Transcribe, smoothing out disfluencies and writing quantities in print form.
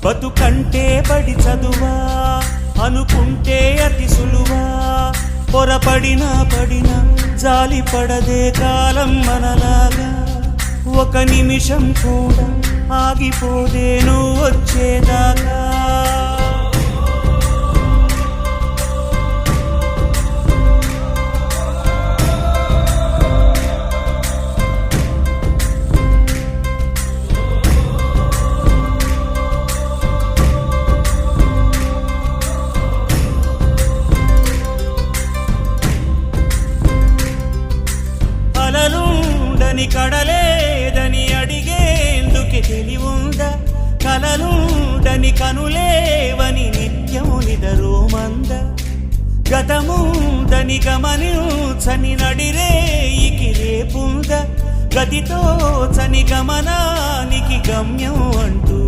బతుకంటే బడి చదువా అనుకుంటే అతి సులువా పొరపడినా పడినా జాలి పడదే కాలం మనలాగా ఒక నిమిషం కూడా ఆగిపోదే నువ్వు వచ్చేదాకా కలలుండని కడలేదని అడిగేందుకే తెలివుందా కలలుండని కనులేవని నిత్యము నిదరోమంద గతముందని గమనించని నడిరేయికి రేపుందా గతితో చని గమనానికి గమ్యం అంటూ